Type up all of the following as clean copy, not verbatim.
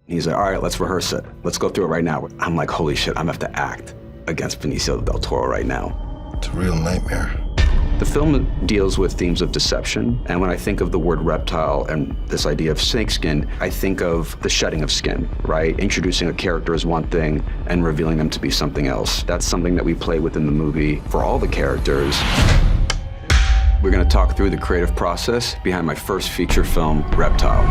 He's like, all right, let's rehearse it. Let's go through it right now. I'm like, holy shit, I'm gonna have to act against Benicio del Toro right now. It's a real nightmare. The film deals with themes of deception, and when I think of the word reptile and this idea of snakeskin, I think of the shedding of skin, right? Introducing a character as one thing and revealing them to be something else. That's something that we play within the movie for all the characters. We're gonna talk through the creative process behind my first feature film, Reptile.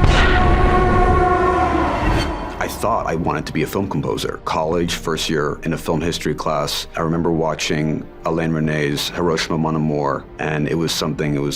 I thought I wanted to be a film composer. College, first year in a film history class, I remember watching Alain René's Hiroshima Mon Amour, and it was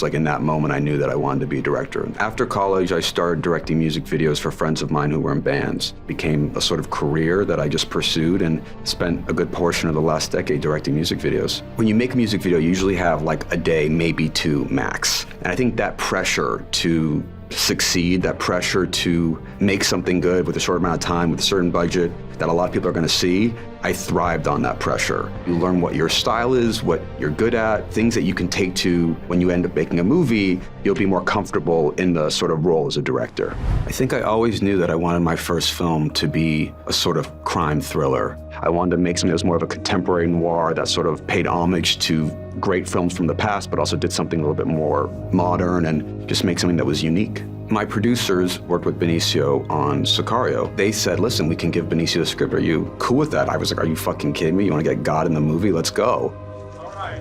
like in that moment I knew that I wanted to be a director. After college, I started directing music videos for friends of mine who were in bands. It became a sort of career that I just pursued and spent a good portion of the last decade directing music videos. When you make a music video, you usually have like a day, maybe two max. And I think that pressure to succeed, that pressure to make something good with a short amount of time, with a certain budget that a lot of people are gonna see, I thrived on that pressure. You learn what your style is, what you're good at, things that you can take to when you end up making a movie, you'll be more comfortable in the sort of role as a director. I think I always knew that I wanted my first film to be a sort of crime thriller. I wanted to make something that was more of a contemporary noir that sort of paid homage to great films from the past, but also did something a little bit more modern and just make something that was unique. My producers worked with Benicio on Sicario. They said, listen, we can give Benicio the script. Are you cool with that? I was like, are you fucking kidding me? You want to get God in the movie? Let's go. All right.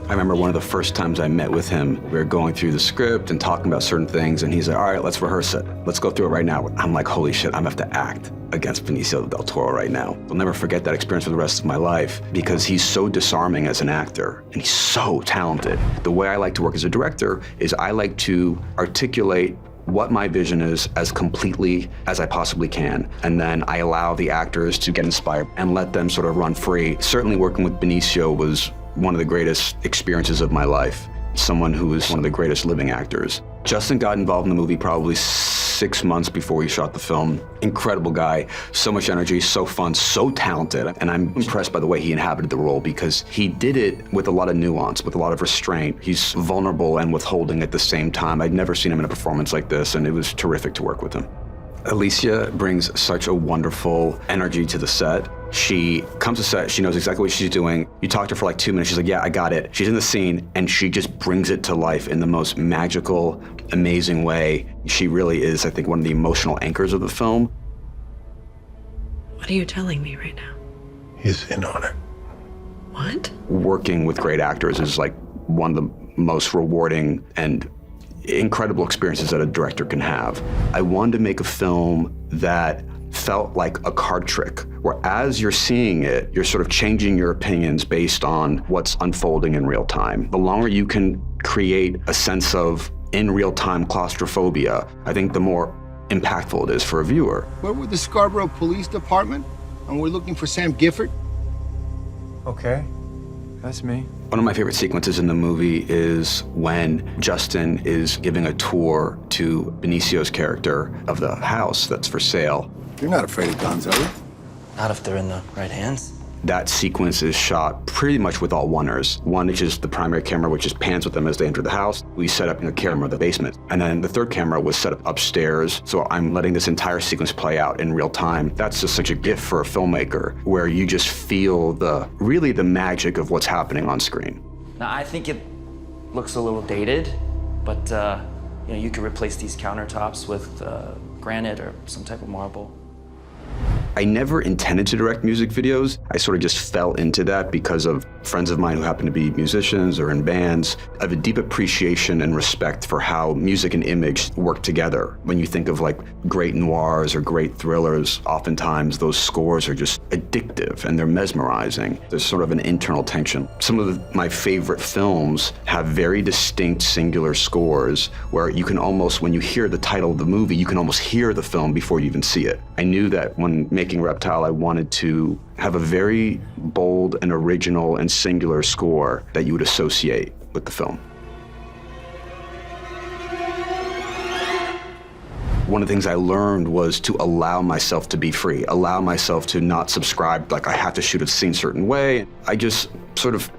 I remember one of the first times I met with him, we were going through the script and talking about certain things, and he's like, all right, let's rehearse it. Let's go through it right now. I'm like, holy shit, I'm gonna have to act against Benicio del Toro right now. I'll never forget that experience for the rest of my life because he's so disarming as an actor and he's so talented. The way I like to work as a director is I like to articulate what my vision is as completely as I possibly can. And then I allow the actors to get inspired and let them sort of run free. Certainly working with Benicio was one of the greatest experiences of my life. Someone who is one of the greatest living actors. Justin got involved in the movie probably 6 months before we shot the film. Incredible guy, so much energy, so fun, so talented. And I'm impressed by the way he inhabited the role because he did it with a lot of nuance, with a lot of restraint. He's vulnerable and withholding at the same time. I'd never seen him in a performance like this, and it was terrific to work with him. Alicia brings such a wonderful energy to the set. She comes to set, she knows exactly what she's doing. You talk to her for like 2 minutes, she's like, yeah, I got it. She's in the scene, and she just brings it to life in the most magical, amazing way. She really is, I think, one of the emotional anchors of the film. What are you telling me right now? He's in on it. What? Working with great actors is like one of the most rewarding and incredible experiences that a director can have. I wanted to make a film that felt like a card trick, where as you're seeing it, you're sort of changing your opinions based on what's unfolding in real time. The longer you can create a sense of in real time claustrophobia, I think the more impactful it is for a viewer. We're with the Scarborough Police Department, and we're looking for Sam Gifford. Okay, that's me. One of my favorite sequences in the movie is when Justin is giving a tour to Benicio's character of the house that's for sale. You're not afraid of guns, are you? Not if they're in the right hands. That sequence is shot pretty much with all oneers. One is just the primary camera, which just pans with them as they enter the house. We set up a camera in the basement. And then the third camera was set up upstairs. So I'm letting this entire sequence play out in real time. That's just such a gift for a filmmaker, where you just feel really the magic of what's happening on screen. Now, I think it looks a little dated, but you could replace these countertops with granite or some type of marble. I never intended to direct music videos. I sort of just fell into that because of friends of mine who happen to be musicians or in bands. I have a deep appreciation and respect for how music and image work together. When you think of like great noirs or great thrillers, oftentimes those scores are just addictive and they're mesmerizing. There's sort of an internal tension. Some of my favorite films have very distinct singular scores where you can almost, when you hear the title of the movie, you can almost hear the film before you even see it. I knew that when making Reptile, I wanted to have a very bold and original and singular score that you would associate with the film. One of the things I learned was to allow myself to be free, allow myself to not subscribe, like I have to shoot a scene a certain way. I just sort of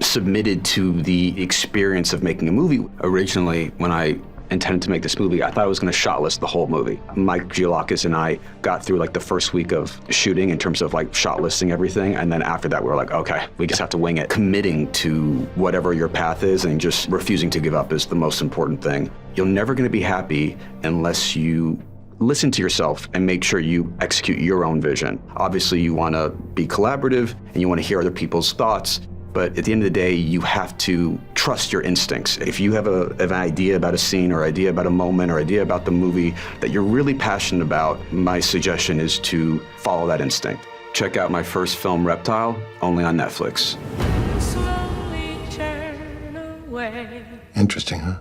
submitted to the experience of making a movie. Originally, when I intended to make this movie, I thought I was going to shot list the whole movie. Mike Giolakis and I got through like the first week of shooting in terms of like shot listing everything, and then after that we were like, okay, we just have to wing it. Committing to whatever your path is and just refusing to give up is the most important thing. You're never going to be happy unless you listen to yourself and make sure you execute your own vision. Obviously, you want to be collaborative and you want to hear other people's thoughts, but at the end of the day, you have to trust your instincts. If you have an idea about a scene or idea about a moment or idea about the movie that you're really passionate about, my suggestion is to follow that instinct. Check out my first film, Reptile, only on Netflix. Interesting, huh?